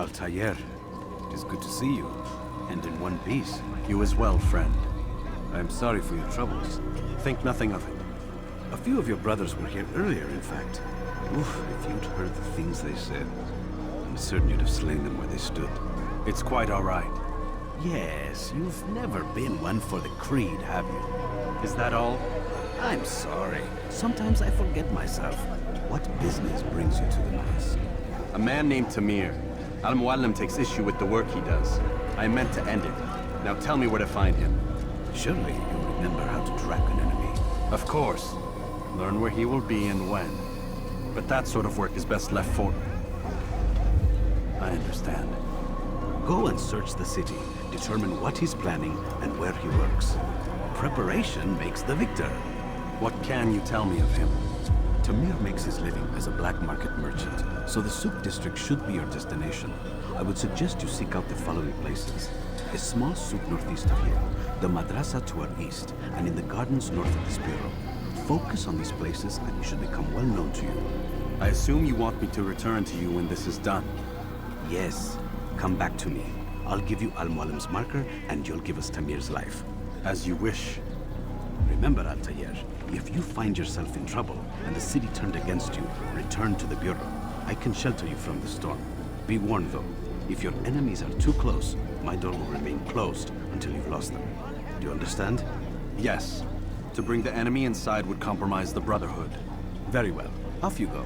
Altair, it is good to see you, and in one piece. You as well, friend. I am sorry for your troubles. Think nothing of it. A few of your brothers were here earlier, in fact. Oof, if you'd heard the things they said, I'm certain you'd have slain them where they stood. It's quite all right. Yes, you've never been one for the creed, have you? Is that all? I'm sorry. Sometimes I forget myself. What business brings you to the Mass? A man named Tamir. Al-Muallim takes issue with the work he does. I meant to end it. Now tell me where to find him. Surely you remember how to track an enemy. Of course. Learn where he will be and when. But that sort of work is best left for... I understand. Go and search the city, determine what he's planning and where he works. Preparation makes the victor. What can you tell me of him? Tamir makes his living as a black market merchant, so the souk district should be your destination. I would suggest you seek out the following places. A small souk northeast of here, the madrasa to our east, and in the gardens north of this bureau. Focus on these places and you should become well known to you. I assume you want me to return to you when this is done. Yes. Come back to me. I'll give you Al-Muallim's marker and you'll give us Tamir's life. As you wish. Remember, Altair, if you find yourself in trouble and the city turned against you, return to the bureau. I can shelter you from the storm. Be warned though, if your enemies are too close, my door will remain closed until you've lost them. Do you understand? Yes. To bring the enemy inside would compromise the Brotherhood. Very well. Off you go.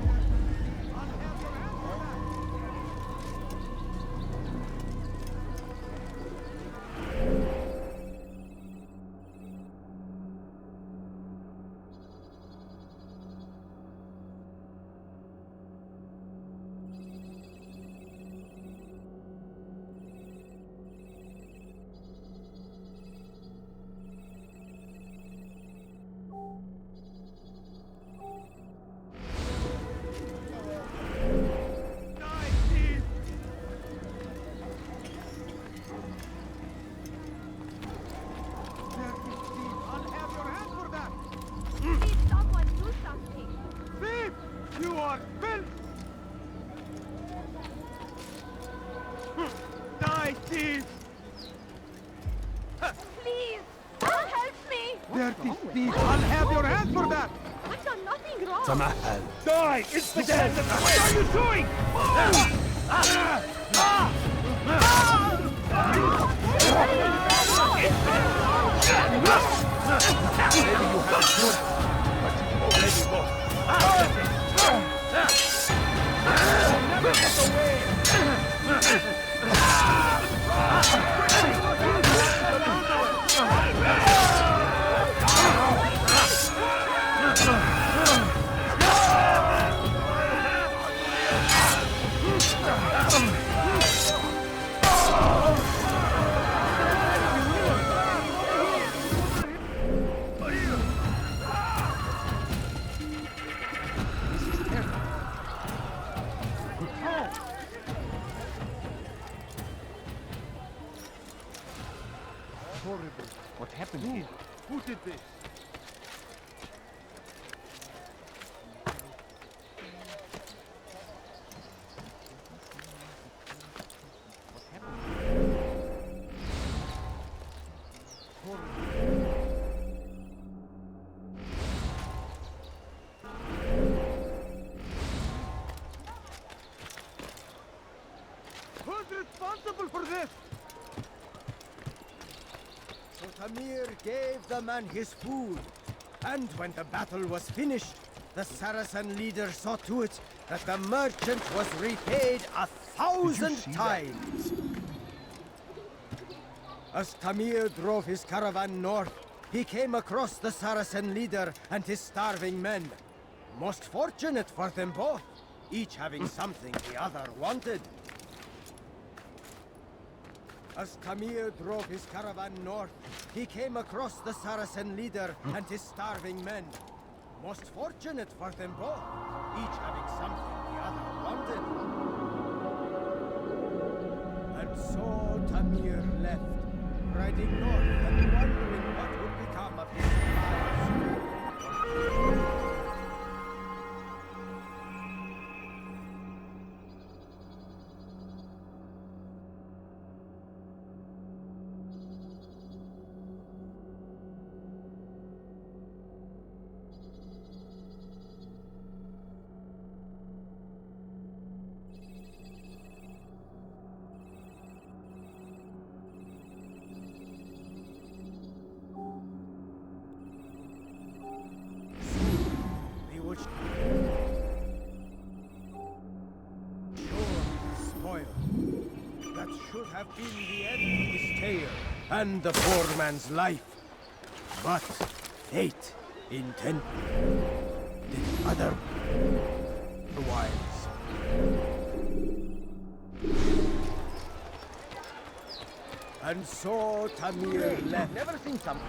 Die! It's the dead! What are you doing? What happened here? Who did this? Who's responsible for this? Tamir gave the man his food, and when the battle was finished, the Saracen leader saw to it that the merchant was repaid 1,000 times. As Tamir drove his caravan north, he came across the Saracen leader and his starving men. Most fortunate for them both, each having something the other wanted. As Tamir drove his caravan north, he came across the Saracen leader and his starving men. Most fortunate for them both, each having something the other wanted. And so Tamir left, riding north and wondering what would become of his lives. have been the end of his tale and the poor man's life. But fate intended otherwise. And so Tamir left. Never seen some.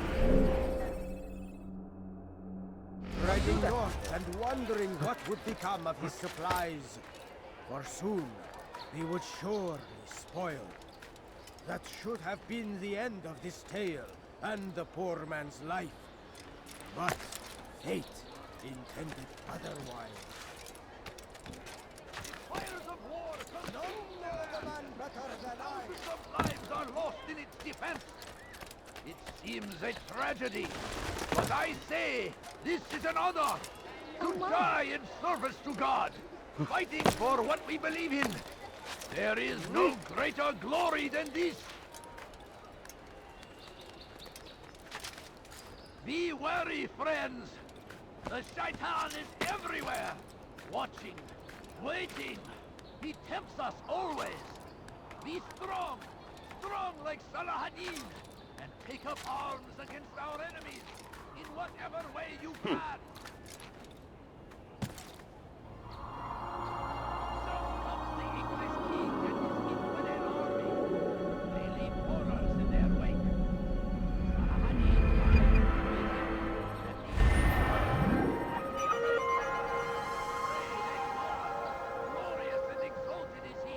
Riding north and wondering what would become of his supplies. For soon, they would surely spoil. That should have been the end of this tale and the poor man's life. But fate intended otherwise. Fires of war! None know the man better than I. Thousands of lives are lost in its defense. It seems a tragedy, but I say this is an honor to die in service to God, fighting for what we believe in. There is no greater glory than this. Be wary, friends. The Shaitan is everywhere, watching, waiting. He tempts us always. Be strong, strong like Salahadin, and take up arms against our enemies in whatever way you can. So comes the English king and his infidel army. They leave horrors in their wake. Glorious and exalted is he.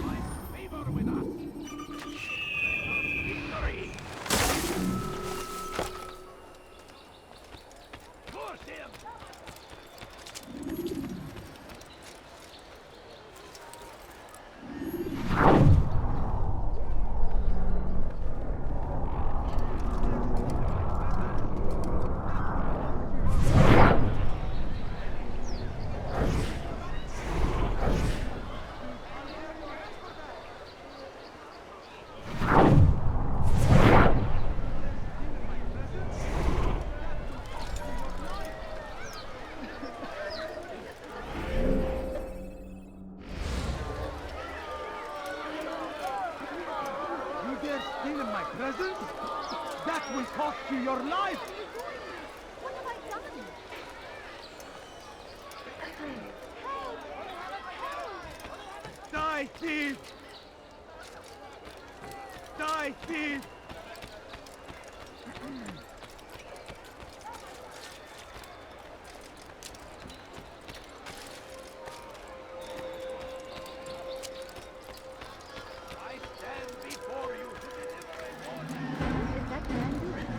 Find favor with us. Victory! Force him! You dare steal in my presence? That will cost you your life! What have I done? Die, thief! Die, thief! I stand before you to deliver a warning. Is that man doing?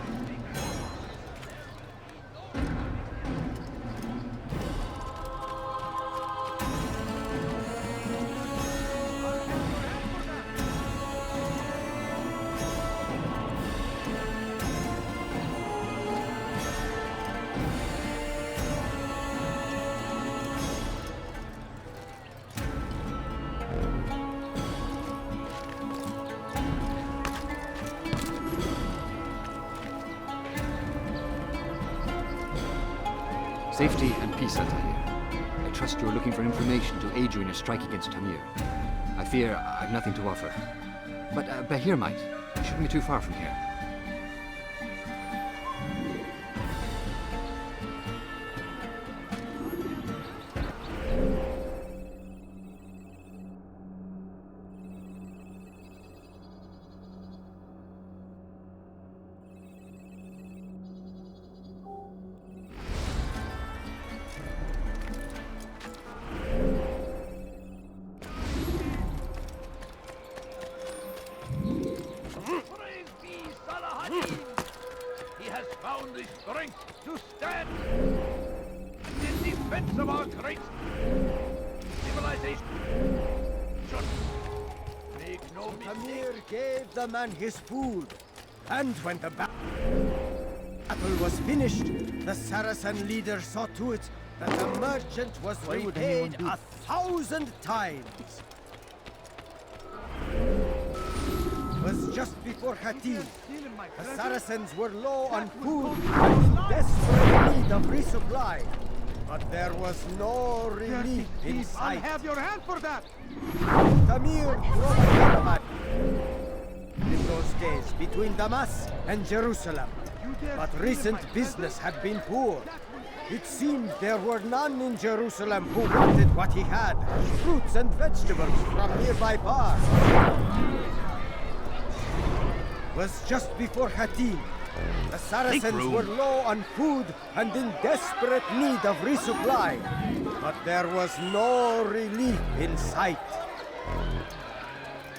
Safety and peace, Altair. I trust you are looking for information to aid you in your strike against Tamir. I fear I've nothing to offer. But Bahir might. It shouldn't be too far from here. Praise be Salahadin! He has found the strength to stand in defense of our great civilization. Make no mistake. Tamir gave the man his food, and when the battle was finished, the Saracen leader saw to it that the merchant was repaid 1,000 times. It was just before Khatim. The Saracens were low on food and in desperate need of resupply. But there was no relief in I'll sight. have your hand for that! Tamir drove a caravan in those days between Damas and Jerusalem. But recent business had been poor. It seemed there were none in Jerusalem who wanted what he had, fruits and vegetables from nearby bars. Was just before Hattin. The Saracens were low on food and in desperate need of resupply. But there was no relief in sight.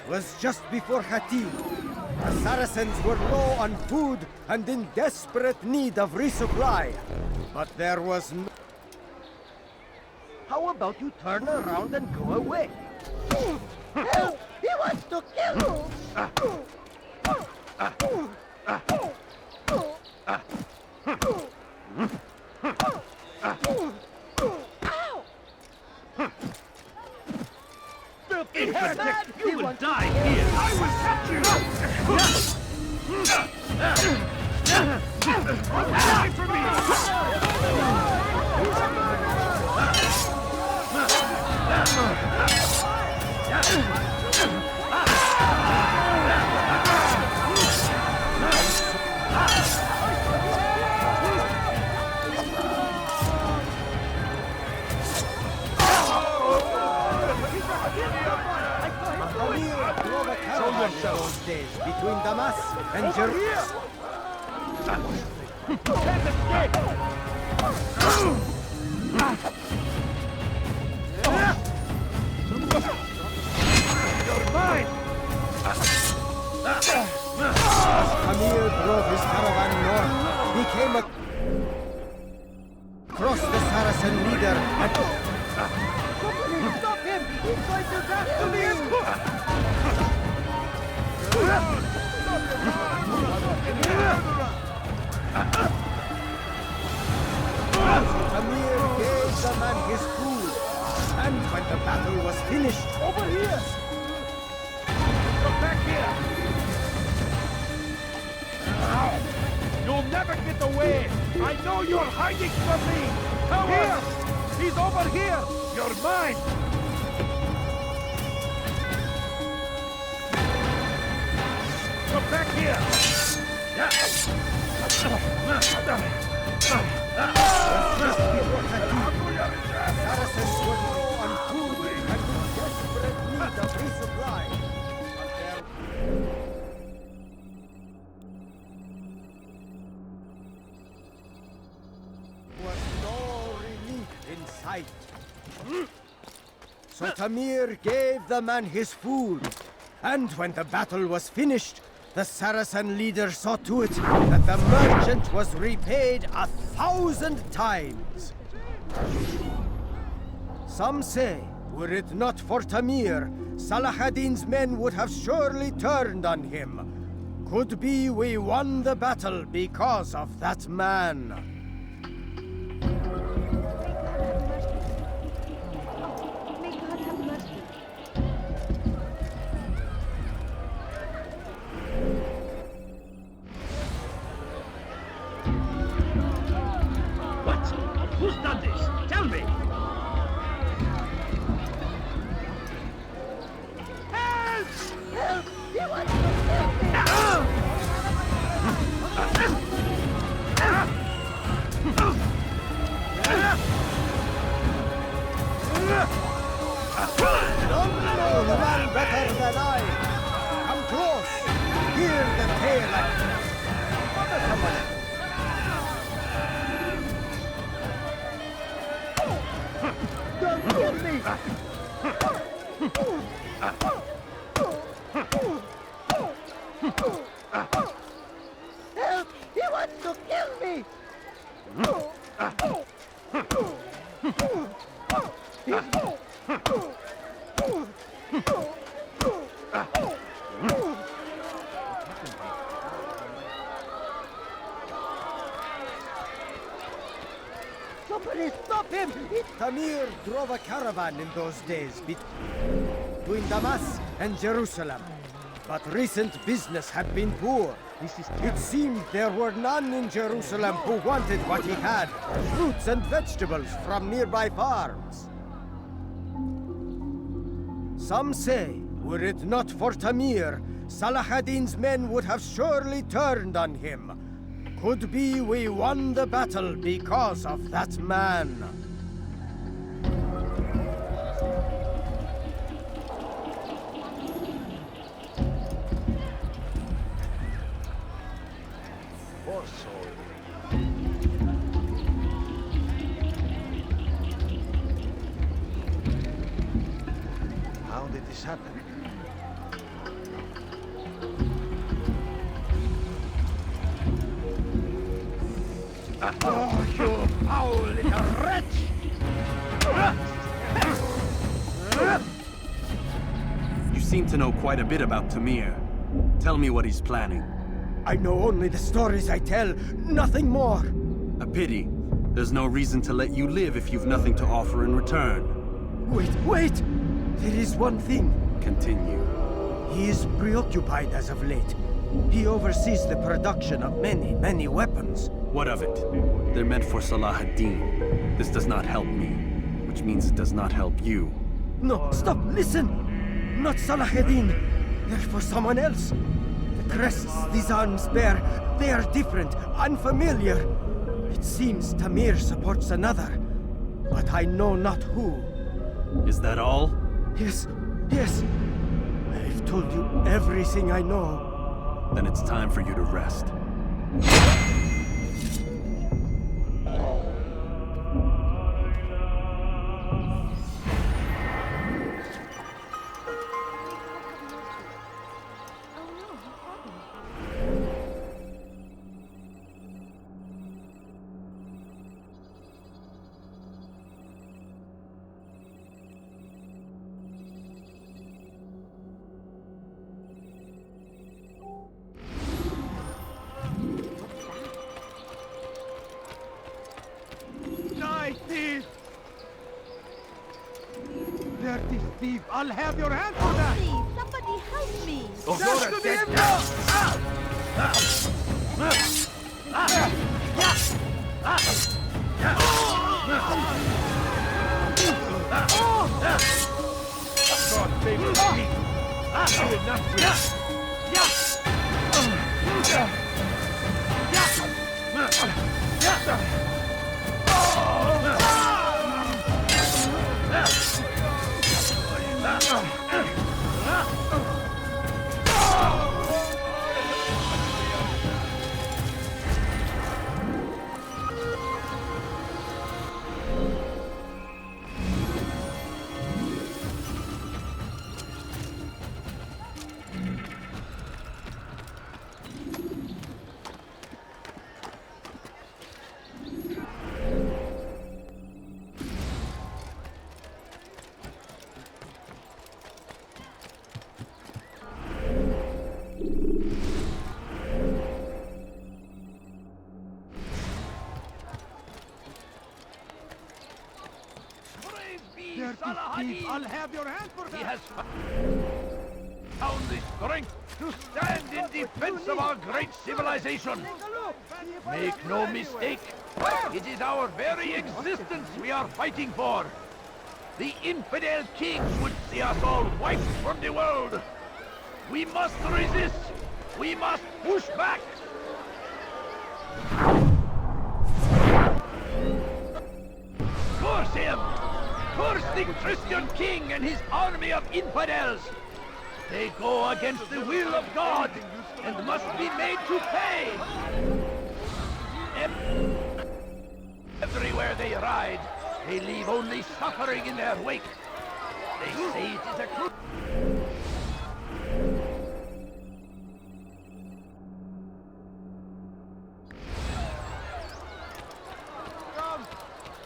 Was just before Hattin. The Saracens were low on food and in desperate need of resupply. But there was no... How about you turn around and go away? Help! He wants to kill you! You will die here! I will catch you! Die for me! Tamir drove a caravan in those days between Damas and Jerusalem. Tamir drove his caravan north. He came across the Saracen leader and... Stop him! He's going to grasp me! Tamir gave the man his food. And when the battle was finished... Over here! Come back here! You'll never get away! I know you're hiding from me! Here! He's over here! You're mine! Come back here! Saracens were low on food and in desperate need of resupply. But there was no relief in sight. So Tamir gave the man his food. And when the battle was finished, the Saracen leader saw to it that the merchant was repaid 1,000 times. Some say, were it not for Tamir, Salah ad-Din's men would have surely turned on him. Could be we won the battle because of that man. May God have mercy. What? Who's done this? Tell me! Help! Help! He wants to kill me! Don't know the man better than I. Come close. Hear the tale. Don't kill me! Help! He wants to kill me! Somebody stop him! Tamir drove a caravan in those days between Damas and Jerusalem. but recent business had been poor. It seemed there were none in Jerusalem who wanted what he had, fruits and vegetables from nearby farms. Some say, were it not for Tamir, Salah ad-Din's men would have surely turned on him. Could be we won the battle because of that man. How did this happen? Oh, you foul little wretch! You seem to know quite a bit about Tamir. Tell me what he's planning. I know only the stories I tell, nothing more. A pity. There's no reason to let you live if you've nothing to offer in return. Wait! There is one thing. Continue. He is preoccupied as of late. He oversees the production of many weapons. What of it? They're meant for Salah ad-Din. This does not help me, which means it does not help you. No, stop, listen! Not Salah ad-Din. They're for someone else. The crests these arms bear, they are different, unfamiliar. It seems Tamir supports another, but I know not who. Is that all? Yes. I've told you everything I know. Then it's time for you to rest. Thief! Dirty thief! I'll have your hand for that! Please, somebody help me! That's to be God favors me! I will not I'll have your hand for that! He has found the strength to stand in defense of our great civilization. Make no mistake, it is our very existence we are fighting for. The infidel kings would see us all wiped from the world. We must resist. We must push back. Curse him! Curse the Christian king and his army of infidels! They go against the will of God and must be made to pay! Everywhere they ride, they leave only suffering in their wake. They say it is a cruel...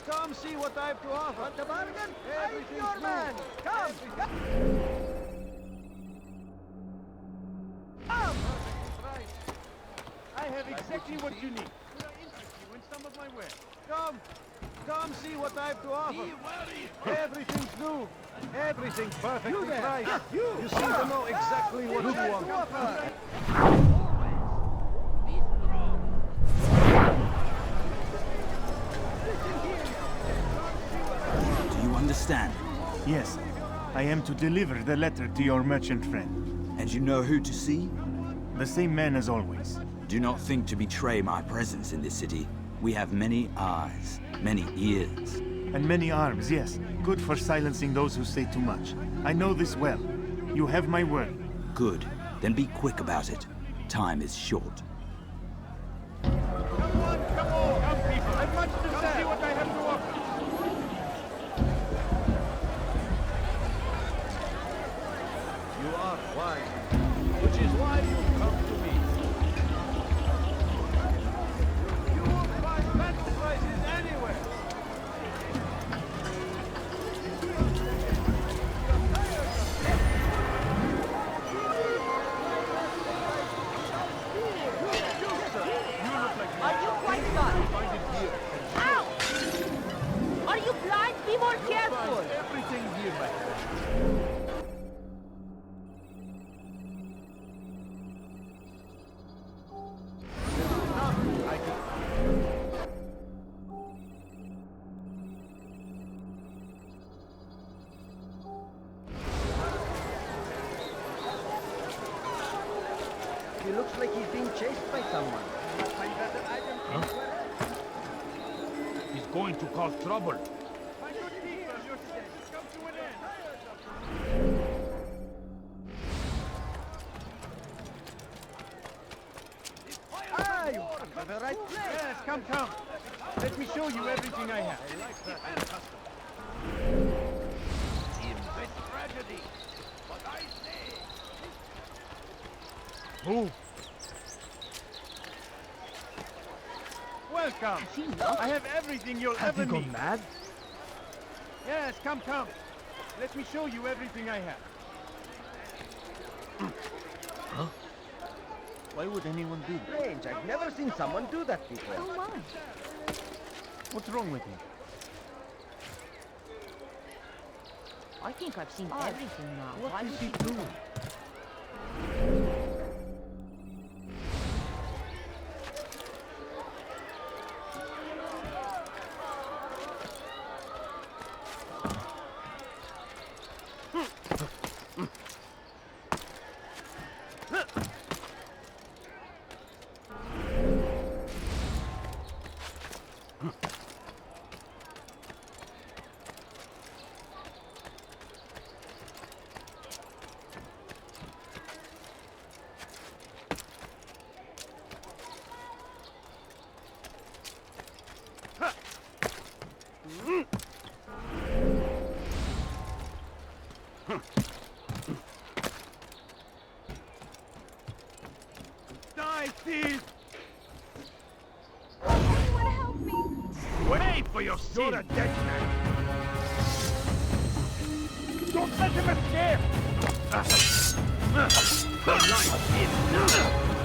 Come see what I have to offer. Want a bargain? I'm your man! Come! I have exactly what you need. Will I interest you in some of my wares? Come! Come see what I have to offer. Be wary, Everything's new. Everything's perfectly there. priced. You seem to know exactly what you want. always. Be strong. Do you understand? Yes, I am to deliver the letter to your merchant friend. And you know who to see? The same man as always. Do not think to betray my presence in this city. We have many eyes, many ears. And many arms, yes. Good for silencing those who say too much. I know this well. You have my word. Good. Then be quick about it. Time is short. Come people. I've much to say. See what I have to offer. You are wise, which is why you come to me. You won't find battle prices anywhere. Are you quite done? Ow! Are you blind? Be more careful! Everything here, my friend. He looks like he's being chased by someone. He's going to cause trouble. Ah, you come to the right place. Yes, come. Let me show you everything I have. Invest tragedy. But I say, Move. Welcome. I have everything you'll ever need. mad? Yes, come. Let me show you everything I have. Why would anyone do that? Strange, I've never seen someone do that before. Oh my. What's wrong with him? I think I've seen everything now. What Why is would he you do doing? that? Die, thief! Anyone help me? Wait for your sin! You're a dead man. Don't let him escape! The light is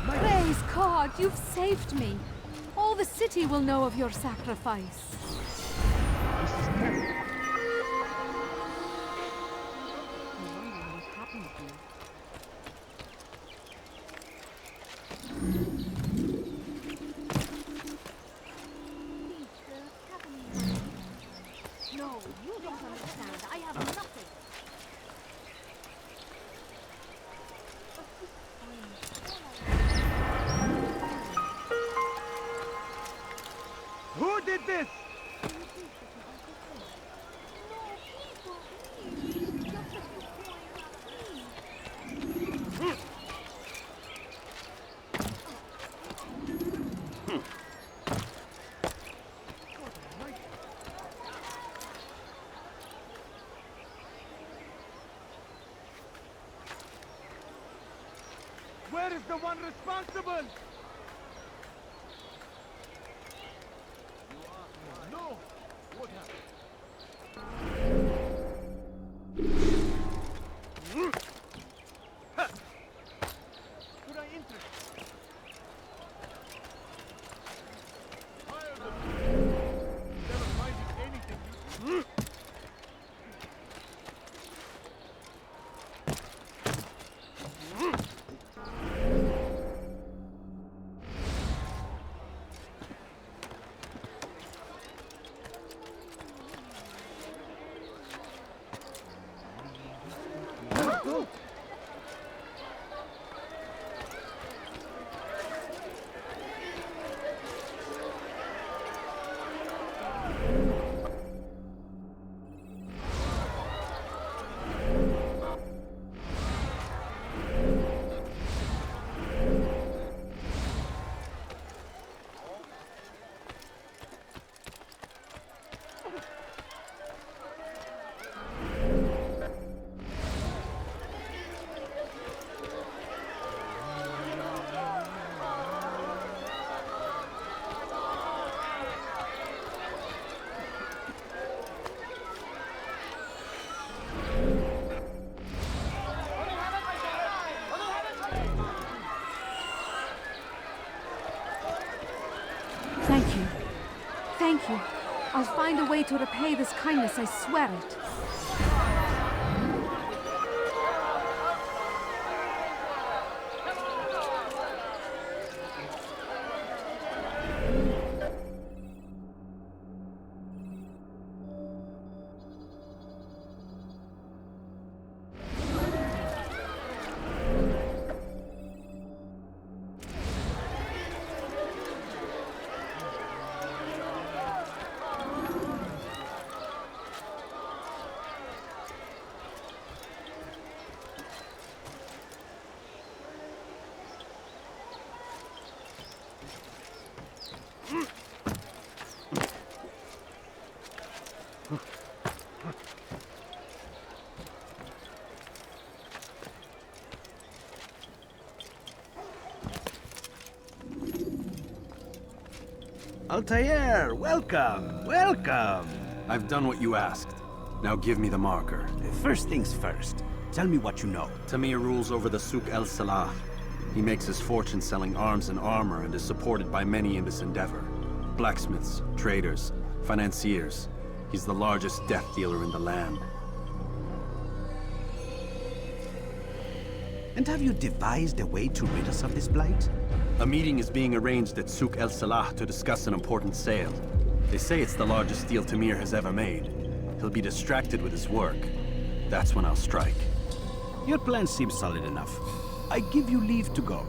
Praise God, you've saved me. All the city will know of your sacrifice. No, you don't understand. I have nothing. Who did this? Where is the one responsible? No! What happened? Could I enter? Fire them! Never finding anything useful. Thank you. Thank you. I'll find a way to repay this kindness, I swear it. Altair, welcome, welcome. I've done what you asked. Now give me the marker. First things first, tell me what you know. Tamir rules over the Souk El Salah. He makes his fortune selling arms and armor and is supported by many in this endeavor. Blacksmiths, traders, financiers. He's the largest death dealer in the land. And have you devised a way to rid us of this blight? A meeting is being arranged at Souk El Salah to discuss an important sale. They say it's the largest deal Tamir has ever made. He'll be distracted with his work. That's when I'll strike. Your plan seems solid enough. I give you leave to go.